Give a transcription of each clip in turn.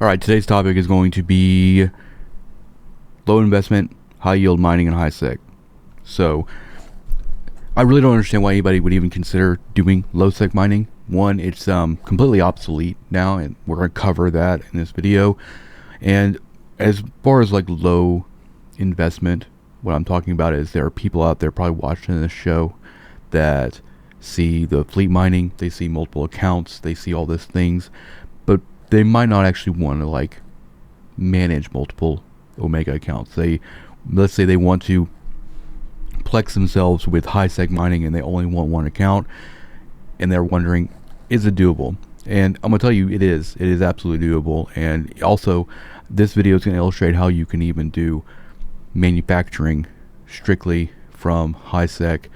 Alright, today's topic is going to be low investment, high yield mining, and high sec. So, I really don't understand why anybody would even consider doing low sec mining. One, it's completely obsolete now, and we're going to cover that in this video. And as far as like low investment, what I'm talking about is there are people out there probably watching this show that see the fleet mining, they see multiple accounts, they see all these things, but they might not actually want to like manage multiple Omega accounts. Let's say they want to plex themselves with high sec mining and they only want one account, and they're wondering, is it doable? And I'm gonna tell you, it is absolutely doable. And also, this video is going to illustrate how you can even do manufacturing strictly from high sec.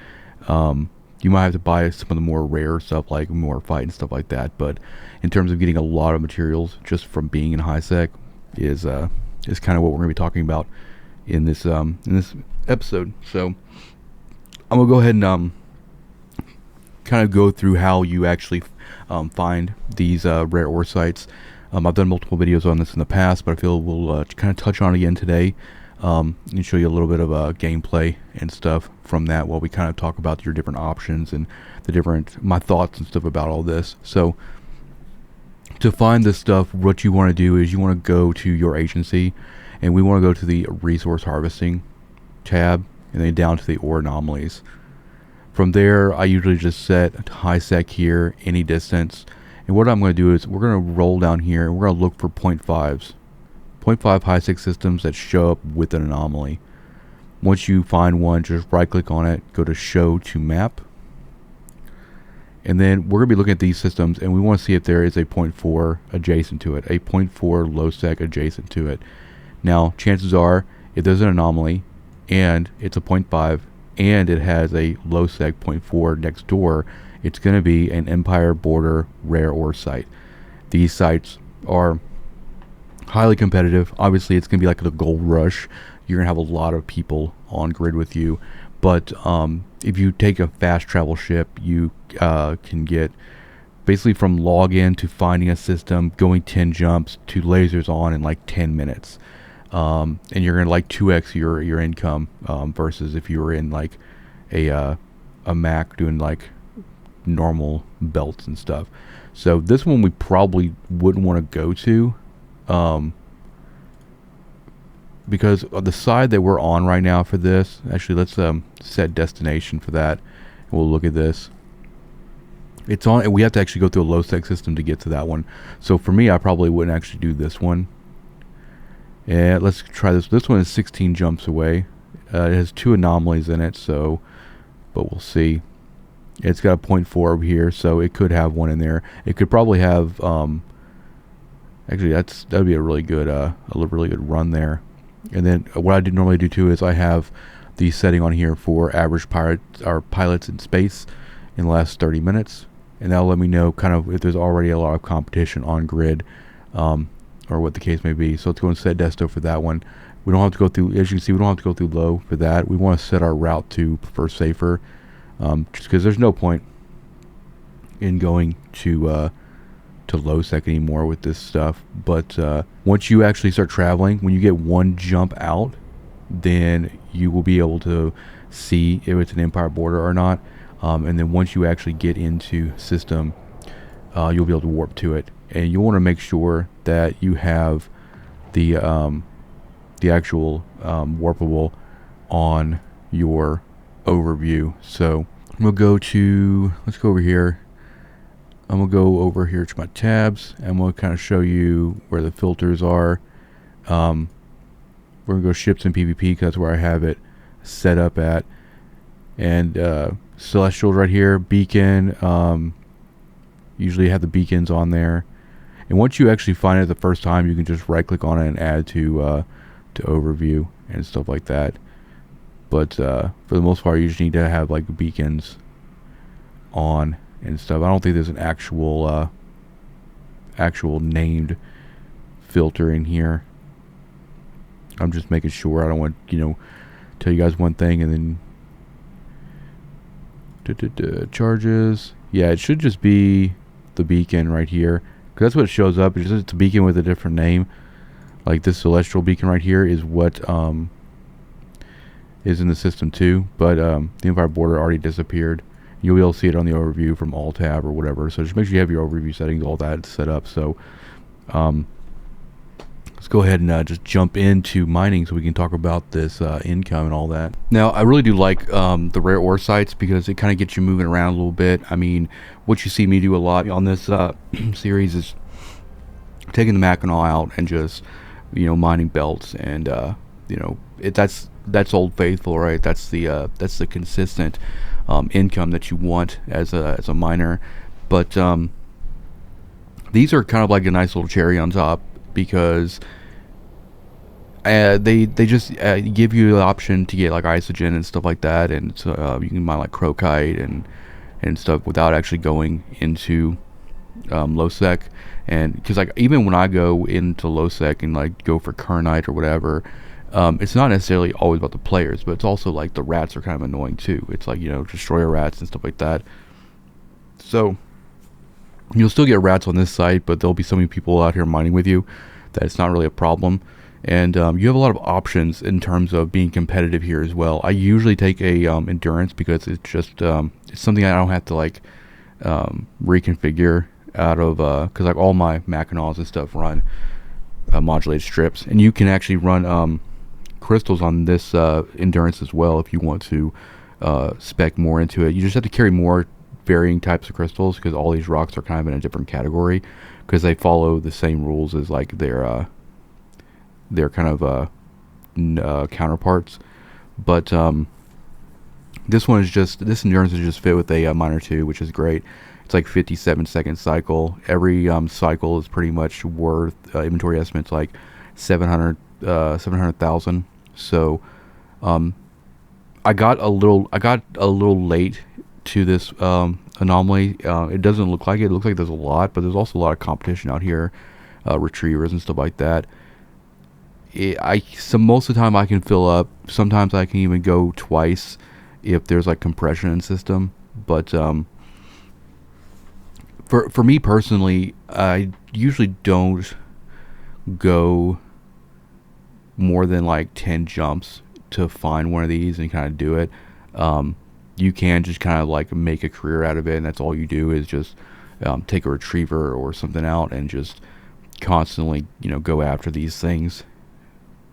You might have to buy some of the more rare stuff like Morphite and stuff like that, but in terms of getting a lot of materials just from being in high sec is kind of what we're going to be talking about in this episode. So I'm gonna go ahead and kind of go through how you actually find these rare ore sites. I've done multiple videos on this in the past, but I feel we'll kind of touch on it again today. And show you a little bit of gameplay and stuff from that while we kind of talk about your different options and my thoughts and stuff about all this. So to find this stuff, what you want to do is you want to go to your agency, and we want to go to the resource harvesting tab and then down to the ore anomalies. From there, I usually just set high sec here, any distance. And what I'm going to do is we're going to roll down here and we're going to look for 0.5s. 0.5 high sec systems that show up with an anomaly. Once you find one, just right click on it, go to show to map, and then we're going to be looking at these systems and we want to see if there is a 0.4 adjacent to it, a 0.4 low sec adjacent to it. Now chances are, if there's an anomaly and it's a 0.5 and it has a low sec 0.4 next door, it's going to be an Empire Border rare ore site. These sites are highly competitive. Obviously, it's going to be like the gold rush. You're going to have a lot of people on grid with you. But if you take a fast travel ship, you can get basically from login to finding a system, going 10 jumps to lasers on in like 10 minutes. And you're going to like 2x your income versus if you were in like a Mac doing like normal belts and stuff. So this one we probably wouldn't want to go to. Because of the side that we're on right now for this, actually let's set destination for that, and we'll look at this. It's on, and we have to actually go through a low sec system to get to that one. So for me, I probably wouldn't actually do this one. And let's try this. This one is 16 jumps away. It has 2 anomalies in it, but we'll see. It's got a 0.4 over here, so it could have one in there. It could probably have actually, that'd be a really good run there. And then what I normally do too is I have the setting on here for average pilots in space in the last 30 minutes, and that'll let me know kind of if there's already a lot of competition on grid, or what the case may be. So let's go and set desto for that one. We don't have to go through, as you can see, we don't have to go through low for that. We want to set our route to prefer safer, just because there's no point in going to low sec anymore with this stuff. But once you actually start traveling, when you get one jump out, then you will be able to see if it's an Empire Border or not. And then once you actually get into system, you'll be able to warp to it, and you'll want to make sure that you have the actual warpable on your overview. So let's go over here. I'm going to go over here to my tabs, and we'll kind of show you where the filters are. We're going to go ships and PvP because that's where I have it set up at. And Celestials right here, beacon. Usually have the beacons on there. And once you actually find it the first time, you can just right click on it and add to overview and stuff like that. But for the most part, you just need to have like beacons on and stuff. I don't think there's an actual named filter in here. I'm just making sure. I don't want, tell you guys one thing and then charges. Yeah, it should just be the beacon right here, because that's what shows up. It's a beacon with a different name. Like this celestial beacon right here is what is in the system too, but the Unified Border already disappeared. You'll be able to see it on the overview from Alt Tab or whatever. So just make sure you have your overview settings, all that set up. So let's go ahead and just jump into mining so we can talk about this income and all that. Now, I really do like the rare ore sites because it kind of gets you moving around a little bit. I mean, what you see me do a lot on this series is taking the Mackinac out and just, mining belts, and that's Old Faithful, right? That's the consistent income that you want as a miner. But these are kind of like a nice little cherry on top because they just give you the option to get like isogen and stuff like that, and so you can mine like crocite and stuff without actually going into low sec. And because like even when I go into low sec and like go for kernite or whatever, it's not necessarily always about the players, but it's also like the rats are kind of annoying too. It's like, destroyer rats and stuff like that. So you'll still get rats on this site, but there'll be so many people out here mining with you that it's not really a problem. And you have a lot of options in terms of being competitive here as well. I usually take a endurance because it's just it's something I don't have to like reconfigure out of because like all my Mackinacs and stuff run modulated strips, and you can actually run crystals on this endurance as well if you want to spec more into it. You just have to carry more varying types of crystals because all these rocks are kind of in a different category because they follow the same rules as like their kind of counterparts. But this endurance is just fit with a miner 2, which is great. It's like 57-second cycle. Every cycle is pretty much worth inventory estimates like 700,000. So I got a little late to this anomaly. It doesn't look like it. It looks like there's a lot, but there's also a lot of competition out here, retrievers and stuff like that. So most of the time I can fill up. Sometimes I can even go twice if there's like compression in the system. But for me personally, I usually don't go more than like 10 jumps to find one of these and kind of do it. You can just kind of like make a career out of it, and that's all you do is just take a retriever or something out and just constantly go after these things,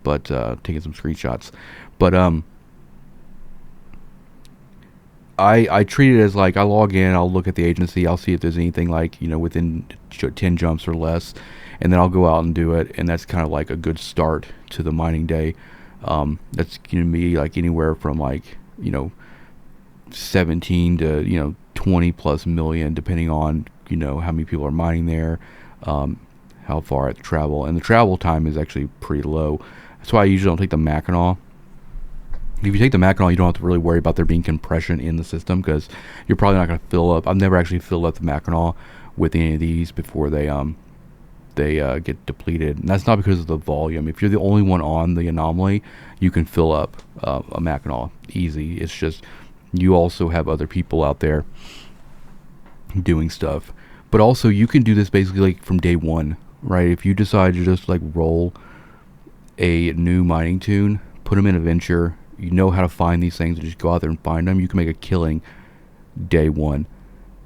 but taking some screenshots. But I treat it as like I log in, I'll look at the agency, I'll see if there's anything like within 10 jumps or less, and then I'll go out and do it, and that's kind of like a good start to the mining day. That's going to be like anywhere from like 17 to 20 plus million, depending on how many people are mining there, how far I have to travel, and the travel time is actually pretty low. That's why I usually don't take the Mackinac. If you take the Mackinac, you don't have to really worry about there being compression in the system because you're probably not going to fill up. I've never actually filled up the Mackinac with any of these before they get depleted, and that's not because of the volume. If you're the only one on the anomaly, you can fill up a Mackinac easy. It's just you also have other people out there doing stuff, but also you can do this basically like from day one, right? If you decide to just like roll a new mining tune, put them in a venture, you know how to find these things and just go out there and find them, you can make a killing day one.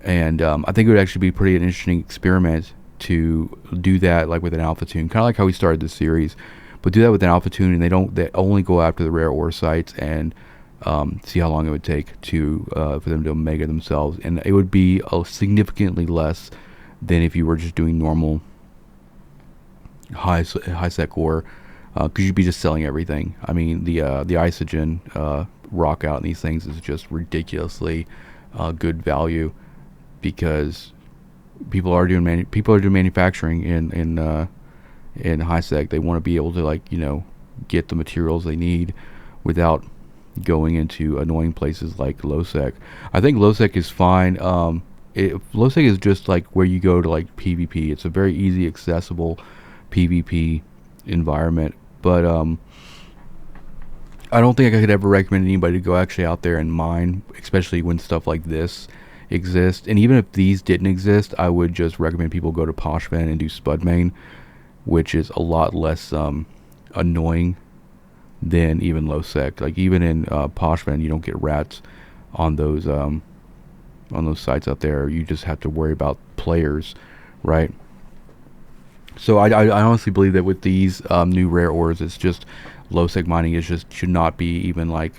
And I think it would actually be pretty an interesting experiment to do that like with an alpha tune, kind of like how we started this series, but do that with an alpha tune, and they only go after the rare ore sites and see how long it would take to for them to omega themselves, and it would be significantly less than if you were just doing normal high sec ore, because you'd be just selling everything. I mean, the isogen rock out in these things is just ridiculously good value because people are doing manufacturing in high sec. They want to be able to like get the materials they need without going into annoying places like low sec. I think low sec is fine. Low sec is just like where you go to like PvP. It's a very easy, accessible PvP environment. But I don't think I could ever recommend anybody to go actually out there and mine, especially when stuff like this exist. And even if these didn't exist, I would just recommend people go to Poshven and do Spudmain, which is a lot less annoying than even low sec. Like even in Poshven, you don't get rats on those sites out there. You just have to worry about players, right? So I honestly believe that with these new rare ores, it's just low sec mining is just should not be even like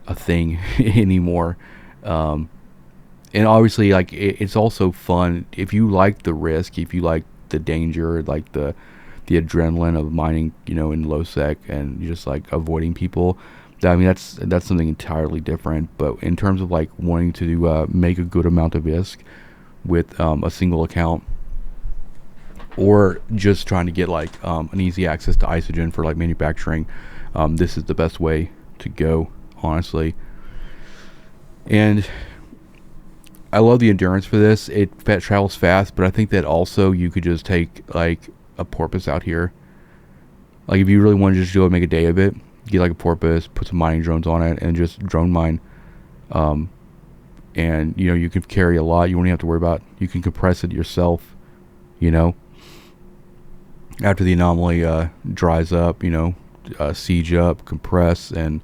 a thing anymore. And obviously, like it's also fun if you like the risk, if you like the danger, like the adrenaline of mining, in low sec, and just like avoiding people. I mean, that's something entirely different. But in terms of like wanting to make a good amount of ISK with a single account, or just trying to get like an easy access to isogen for like manufacturing, this is the best way to go, honestly. And I love the endurance for this. It travels fast, but I think that also you could just take like a porpoise out here. Like if you really want to just go and make a day of it, get like a porpoise, put some mining drones on it, and just drone mine. And you can carry a lot. You won't have to worry about. You can compress it yourself. After the anomaly dries up, siege up, compress, and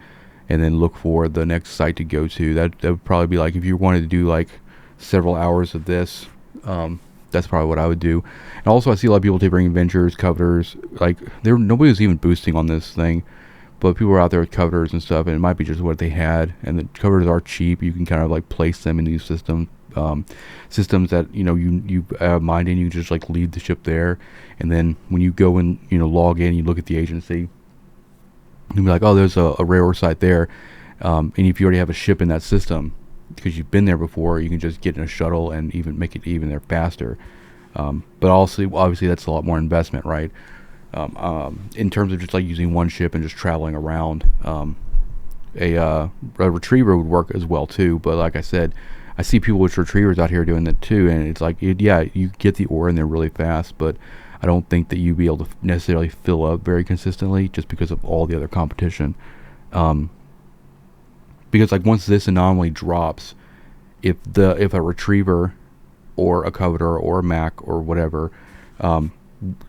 then look for the next site to go to. That would probably be like if you wanted to do like several hours of this. That's probably what I would do. And also, I see a lot of people bring Ventures, Coveters. Like nobody was even boosting on this thing, but people were out there with Coveters and stuff, and it might be just what they had. And the Coveters are cheap. You can kind of like place them in these systems that you mined in. You just like leave the ship there, and then when you go and log in, you look at the agency. You'll be like, oh, there's a rare ore site there, and if you already have a ship in that system, because you've been there before, you can just get in a shuttle and even make it even there faster. But also, obviously, that's a lot more investment, right? In terms of just like using one ship and just traveling around, a retriever would work as well too. But like I said, I see people with retrievers out here doing that too, and it's like, you get the ore in there really fast, but I don't think that you'd be able to necessarily fill up very consistently just because of all the other competition. Because like once this anomaly drops, if a retriever or a coveter or a Mac or whatever,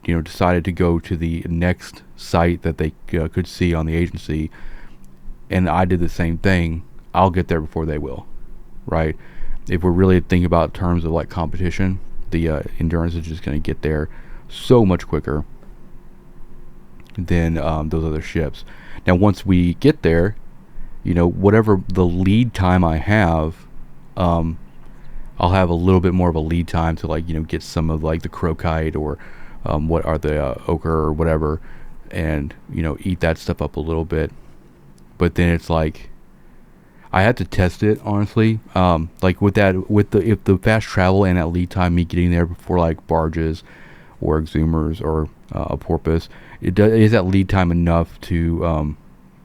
decided to go to the next site that they could see on the agency, and I did the same thing, I'll get there before they will, right? If we're really thinking about terms of like competition, the endurance is just going to get there so much quicker than those other ships. Now, once we get there, whatever the lead time I have, I'll have a little bit more of a lead time to like get some of like the crocite or what are the ochre or whatever, and eat that stuff up a little bit. But then it's like I had to test it, honestly. Like if the fast travel and that lead time, me getting there before like barges or exhumers or a porpoise, is that lead time enough to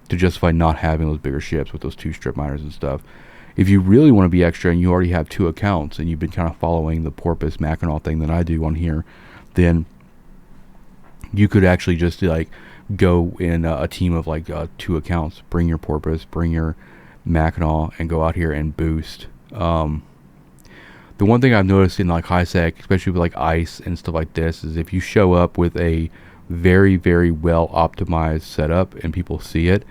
justify not having those bigger ships with those 2 strip miners and stuff. If you really want to be extra and you already have 2 accounts and you've been kind of following the porpoise Mackinac thing that I do on here, then you could actually just like go in a team of like 2 accounts. Bring your porpoise, bring your Mackinac, and go out here and boost. The one thing I've noticed in like high sec, especially with like ice and stuff like this, is if you show up with a very, very well optimized setup and people see it,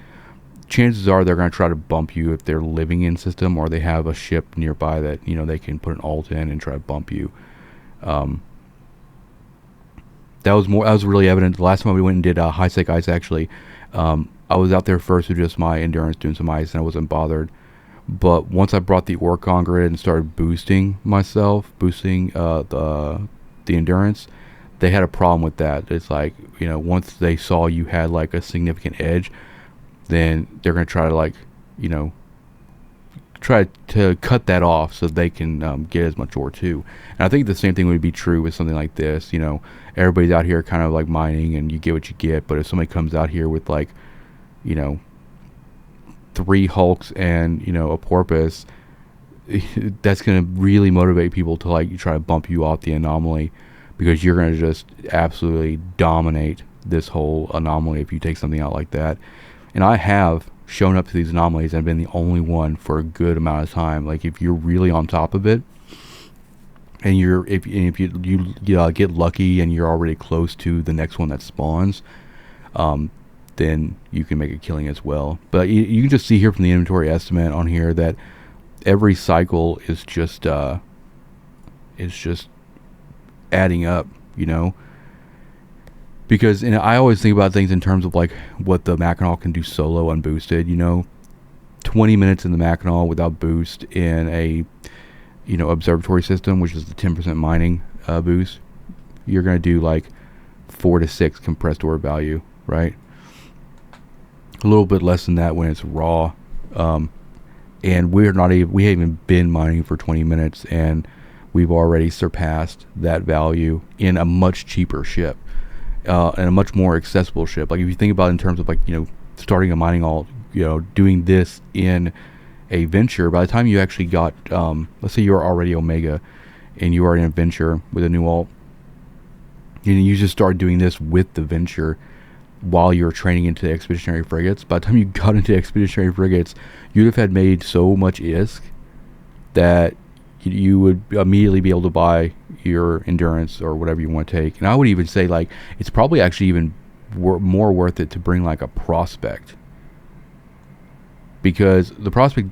chances are they're going to try to bump you if they're living in system or they have a ship nearby that they can put an alt in and try to bump you. That was really evident the last time we went and did high sec ice. Actually, I was out there first with just my endurance doing some ice, and I wasn't bothered. But once I brought the Orcon grid and started boosting the endurance, they had a problem with that. It's like, once they saw you had like a significant edge, then they're going to try to like, try to cut that off so they can get as much ore too. And I think the same thing would be true with something like this. Everybody's out here kind of like mining and you get what you get, but if somebody comes out here with like, 3 hulks and a porpoise, that's going to really motivate people to like try to bump you off the anomaly, because you're going to just absolutely dominate this whole anomaly if you take something out like that. And I have shown up to these anomalies and been the only one for a good amount of time. Like if you're really on top of it, and if you get lucky and you're already close to the next one that spawns, then you can make a killing as well. But you can just see here from the inventory estimate on here that every cycle is just adding up, you know. Because I always think about things in terms of like what the Mackinac can do solo unboosted, you know. 20 minutes in the Mackinac without boost in a observatory system, which is the 10% mining boost, you're going to do like 4 to 6 compressed ore value, right? A little bit less than that when it's raw. And we haven't even been mining for 20 minutes, and we've already surpassed that value in a much cheaper ship, and a much more accessible ship. Like if you think about it in terms of like, starting a mining alt, doing this in a venture, by the time you actually got, let's say you're already Omega and you are in a venture with a new alt, and you just start doing this with the venture while you're training into expeditionary frigates. By the time you got into expeditionary frigates, you'd have had made so much ISK that you would immediately be able to buy your endurance or whatever you want to take. And I would even say like it's probably actually even more worth it to bring like a prospect, because the prospect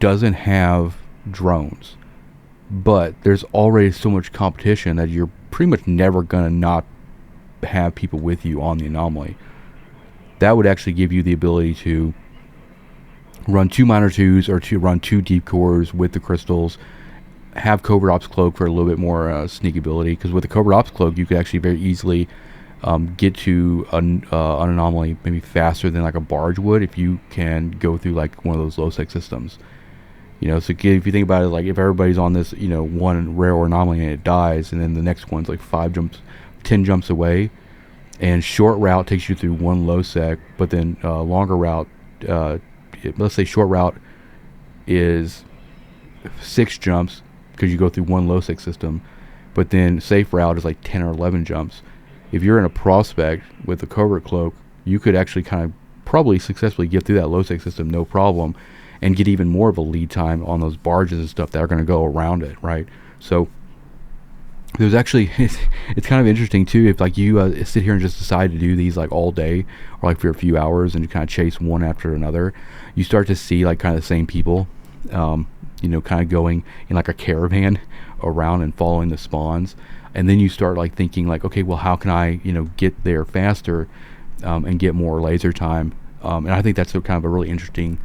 doesn't have drones, but there's already so much competition that you're pretty much never gonna not have people with you on the anomaly. That would actually give you the ability to run 2 minor 2s or to run 2 deep cores with the crystals, have covert ops cloak for a little bit more sneakability, because with the covert ops cloak you could actually very easily get to an anomaly maybe faster than like a barge would if you can go through like one of those low sec systems. So if you think about it, like if everybody's on this one rare or anomaly and it dies, and then the next one's like 10 jumps away, and short route takes you through 1 low sec, but then longer route, let's say short route is 6 jumps because you go through 1 low sec system, but then safe route is like 10 or 11 jumps. If you're in a prospect with a covert cloak, you could actually kind of probably successfully get through that low sec system no problem, and get even more of a lead time on those barges and stuff that are going to go around it, right? So there's actually it's kind of interesting too if like you sit here and just decide to do these like all day or like for a few hours and you kind of chase one after another. You start to see like kind of the same people, kind of going in like a caravan around and following the spawns, and then you start like thinking like, okay, well, how can I get there faster and get more laser time? And I think that's kind of a really interesting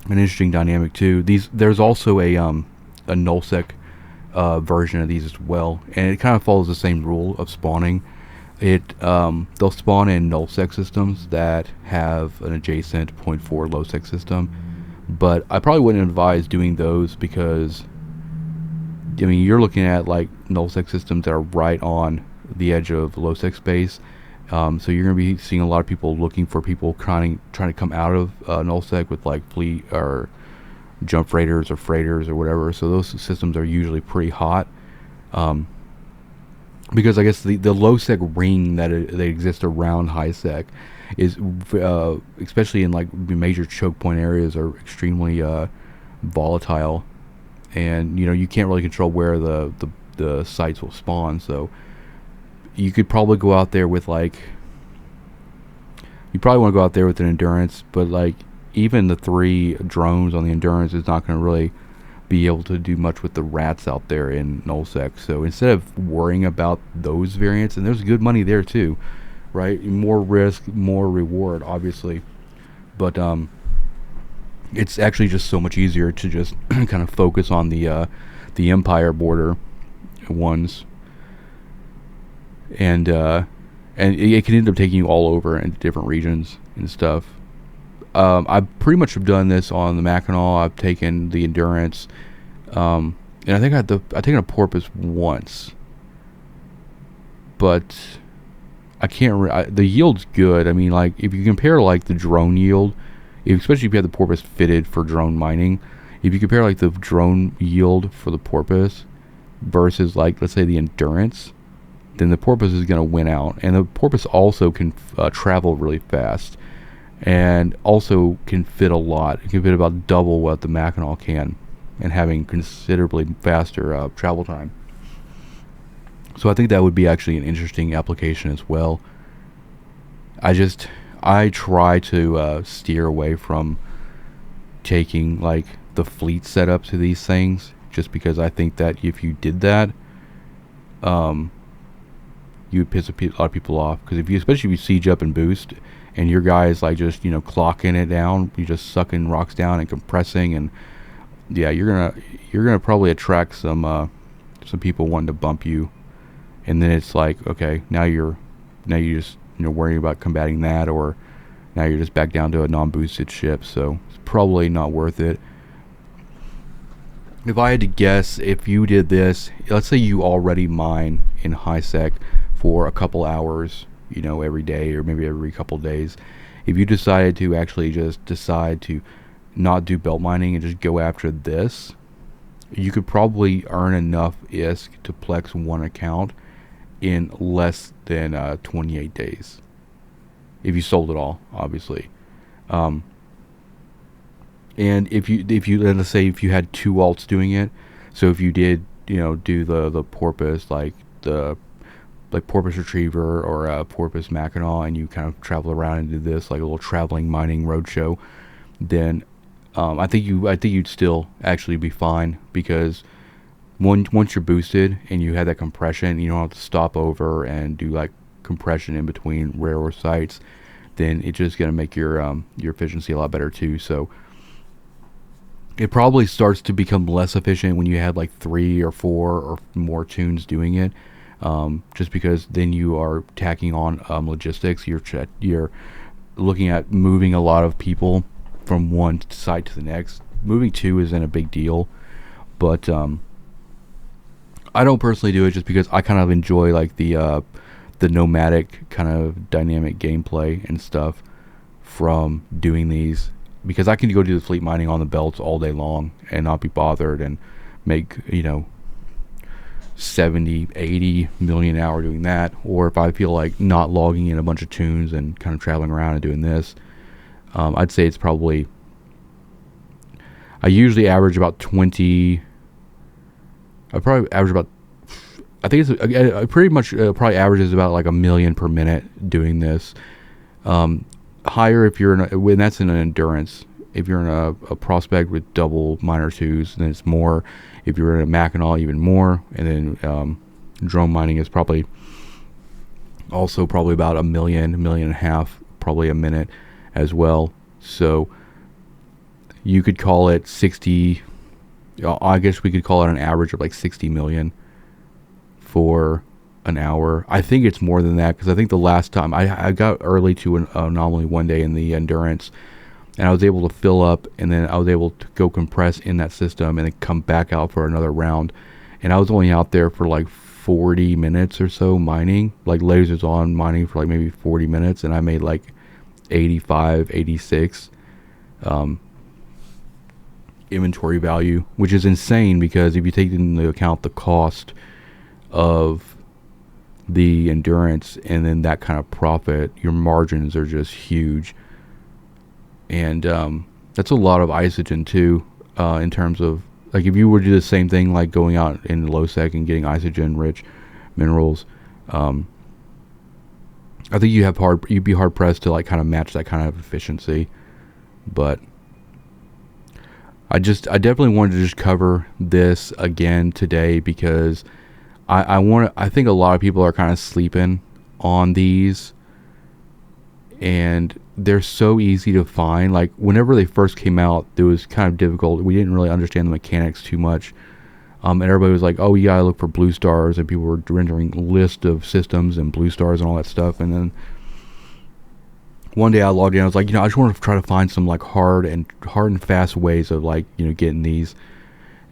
dynamic too. There's also a nullsec version of these as well, and it kind of follows the same rule of spawning. They'll spawn in nullsec systems that have an adjacent 0.4 lowsec system, but I probably wouldn't advise doing those because you're looking at like nullsec systems that are right on the edge of lowsec space. So you're going to be seeing a lot of people looking for people trying to come out of nullsec with like fleet or jump freighters or freighters or whatever. So those systems are usually pretty hot, because I guess the low sec ring that exists around high sec is especially in like major choke point areas are extremely volatile, and you can't really control where the sites will spawn. So you could probably go out there with like, you probably want to go out there with an endurance, but like even the 3 drones on the endurance is not going to really be able to do much with the rats out there in nullsec. So instead of worrying about those variants, and there's good money there too, right? More risk, more reward, obviously, but it's actually just so much easier to just kind of focus on the Empire border ones. And it can end up taking you all over into different regions and stuff. I pretty much have done this on the Mackinac. I've taken the endurance, and I think I've taken a porpoise once, but I can't. The yield's good. I mean, like if you compare like the drone yield, especially if you have the porpoise fitted for drone mining, if you compare like the drone yield for the porpoise versus like let's say the endurance, then the porpoise is going to win out. And the porpoise also can travel really fast. and also can fit a lot. It can fit about double what the Mackinac can, and having considerably faster travel time. So I think that would be actually an interesting application as well. I try to steer away from taking like the fleet setup to these things, just because I think that if you did that, you would piss a lot of people off. Because especially if you siege up and boost, and your guys like just clocking it down, you just sucking rocks down and compressing, and yeah, you're gonna probably attract some people wanting to bump you, and then it's like, okay, now you just worrying about combating that, or now you're just back down to a non-boosted ship. So it's probably not worth it. If I had to guess, if you did this, let's say you already mine in high sec for a couple hours, every day or maybe every couple days, if you decided to actually just decide to not do belt mining and just go after this, you could probably earn enough ISK to plex one account in less than 28 days. If you sold it all, obviously. And if you let's say if you had two alts doing it, so if you did do the porpoise, like porpoise retriever or porpoise Mackinac, and you kind of travel around and do this like a little traveling mining roadshow, then I think you'd still actually be fine, because once you're boosted and you have that compression, you don't have to stop over and do like compression in between railroad sites, then it's just gonna make your efficiency a lot better too. So it probably starts to become less efficient when you have like 3 or 4 or more tunes doing it, just because then you are tacking on logistics. You're looking at moving a lot of people from one site to the next. Moving 2 isn't a big deal, but I don't personally do it just because I kind of enjoy like the nomadic kind of dynamic gameplay and stuff from doing these, because I can go do the fleet mining on the belts all day long and not be bothered and make 70, 80 million an hour doing that. Or if I feel like not logging in a bunch of tunes and kind of traveling around and doing this, I'd say it's probably, I usually average about 20. I probably average about, I think it's pretty much probably averages about like 1 million per minute doing this. Higher if you're when that's in an endurance. If you're in a prospect with double minor 2s, then it's more. If you're in a Mackinac, even more. And then drone mining is probably also probably about 1 million, 1.5 million, probably a minute as well. So you could call it 60. I guess we could call it an average of like 60 million for an hour. I think it's more than that, because I think the last time I got early to an anomaly one day in the endurance, and I was able to fill up, and then I was able to go compress in that system and then come back out for another round, and I was only out there for like 40 minutes or so mining, like lasers on, mining for like maybe 40 minutes, and I made like 85, 86 inventory value, which is insane, because if you take into account the cost of the endurance and then that kind of profit, your margins are just huge. And that's a lot of isogen too, in terms of like if you were to do the same thing, like going out in low sec and getting isogen rich minerals, I think you'd be hard pressed to like kind of match that kind of efficiency. But I definitely wanted to just cover this again today, because I think a lot of people are kind of sleeping on these, and they're so easy to find. Like whenever they first came out, it was kind of difficult. We didn't really understand the mechanics too much, and everybody was like, "Oh, you gotta look for blue stars," and people were rendering list of systems and blue stars and all that stuff. And then one day I logged in, I was like, I just want to try to find some like hard and fast ways of like getting these.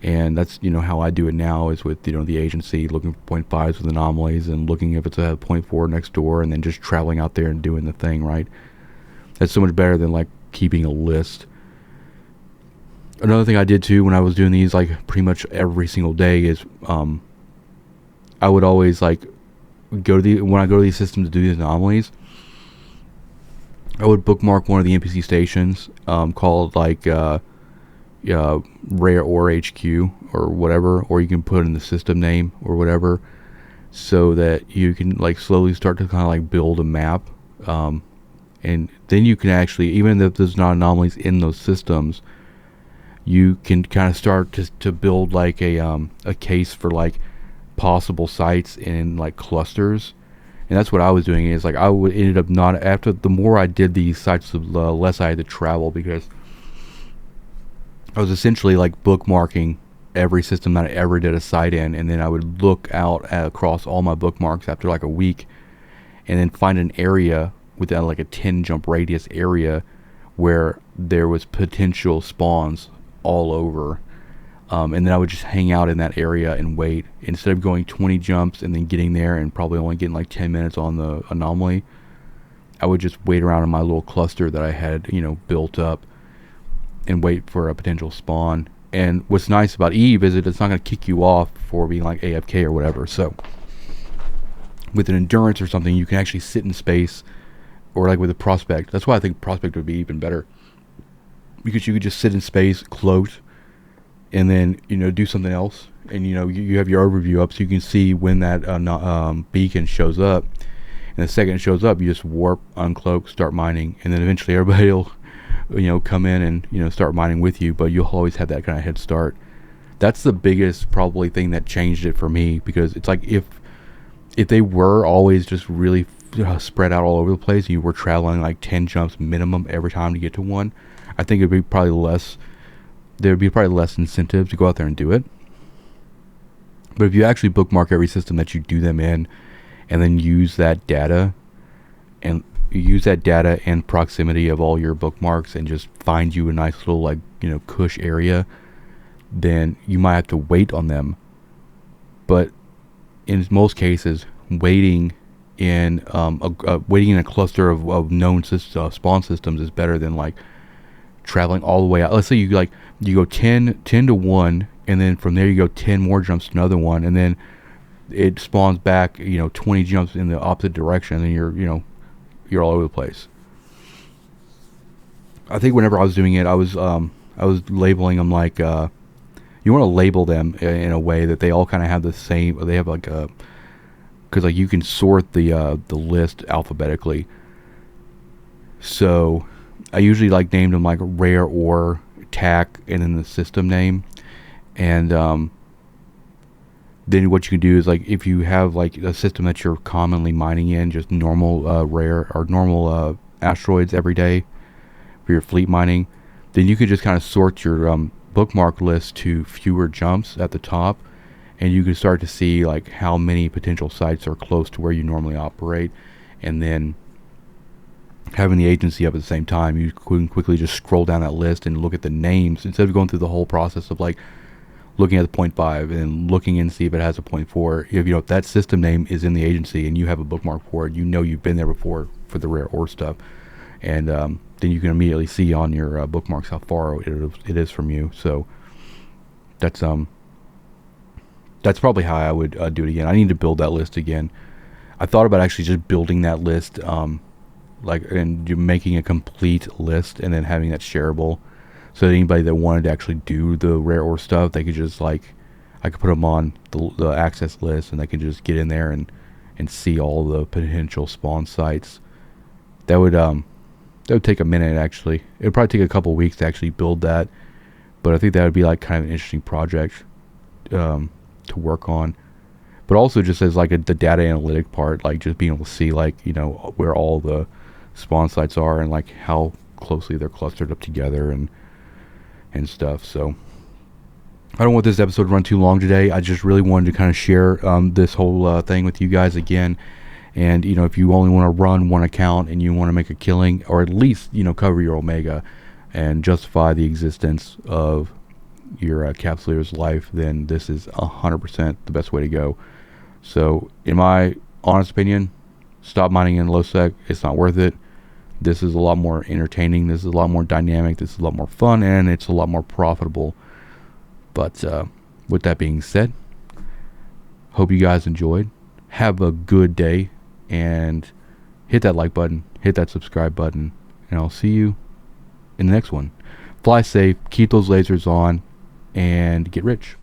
And that's how I do it now, is with the agency, looking for 0.5s with anomalies and looking if it's a 0.4 next door, and then just traveling out there and doing the thing, right? That's so much better than like keeping a list. Another thing I did too when I was doing these like pretty much every single day is I would always like when I go to these systems to do these anomalies, I would bookmark one of the NPC stations, called like Rare or HQ or whatever, or you can put in the system name or whatever, so that you can like slowly start to kind of like build a map, and then you can actually, even if there's not anomalies in those systems, you can kind of start to build like a case for like possible sites in like clusters. And that's what I was doing, is like I would ended up not, after the more I did these sites, the less I had to travel, because I was essentially like bookmarking every system that I ever did a site in, and then I would look out across all my bookmarks after like a week, and then find an area within like a 10 jump radius area where there was potential spawns all over. And then I would just hang out in that area and wait. Instead of going 20 jumps and then getting there and probably only getting like 10 minutes on the anomaly, I would just wait around in my little cluster that I had, built up, and wait for a potential spawn. And what's nice about Eve is it's not going to kick you off for being like AFK or whatever. So with an endurance or something, you can actually sit in space, or like with a prospect. That's why I think prospect would be even better, because you could just sit in space, cloaked, and then do something else, and you have your overview up, so you can see when that beacon shows up. And the second it shows up, you just warp, uncloak, start mining, and then eventually everybody will come in and start mining with you, but you'll always have that kind of head start. That's the biggest probably thing that changed it for me, because it's like if they were always just really spread out all over the place, and you were traveling like 10 jumps minimum every time to get to one, I think it'd be probably less. There'd be probably less incentive to go out there and do it. But if you actually bookmark every system that you do them in, and then use that data and proximity of all your bookmarks, and just find you a nice little like cush area, then you might have to wait on them. But in most cases, waiting in a cluster of known spawn systems is better than like traveling all the way out. Let's say you go 10 to 1, and then from there you go 10 more jumps to another one, and then it spawns back 20 jumps in the opposite direction, and then you're all over the place. I think whenever I was doing it, I was labeling them like you want to label them in a way that they all kind of have the same. They have like a, because like you can sort the list alphabetically. So I usually like named them like rare or tac, and then the system name. And then what you can do is, like, if you have like a system that you're commonly mining in, just normal rare or normal asteroids every day for your fleet mining, then you can just kind of sort your bookmark list to fewer jumps at the top, and you can start to see like how many potential sites are close to where you normally operate. And then having the agency up at the same time, you can quickly just scroll down that list and look at the names, instead of going through the whole process of like looking at the 0.5 and looking and see if it has a 0.4. If that system name is in the agency and you have a bookmark for it, you've been there before for the rare ore stuff, and then you can immediately see on your bookmarks how far it is from you. So that's probably how I would do it again. I need to build that list again. I thought about actually just building that list, and making a complete list, and then having that shareable, so that anybody that wanted to actually do the rare ore stuff, they could just I could put them on the access list, and they could just get in there and see all the potential spawn sites. That would take a minute, actually. It would probably take a couple weeks to actually build that, but I think that would be like kind of an interesting project to work on. But also just as like the data analytic part, like just being able to see like where all the spawn sites are, and like how closely they're clustered up together and stuff. So I don't want this episode to run too long today. I just really wanted to kind of share this whole thing with you guys again. And if you only want to run one account and you want to make a killing, or at least cover your omega and justify the existence of your Capsuleer's life, then this is 100% the best way to go. So in my honest opinion, stop mining in low sec. It's not worth it. This is a lot more entertaining. This is a lot more dynamic. This is a lot more fun, and it's a lot more profitable. But with that being said, hope you guys enjoyed. Have a good day, and hit that like button, hit that subscribe button, and I'll see you in the next one. Fly safe, keep those lasers on, and get rich.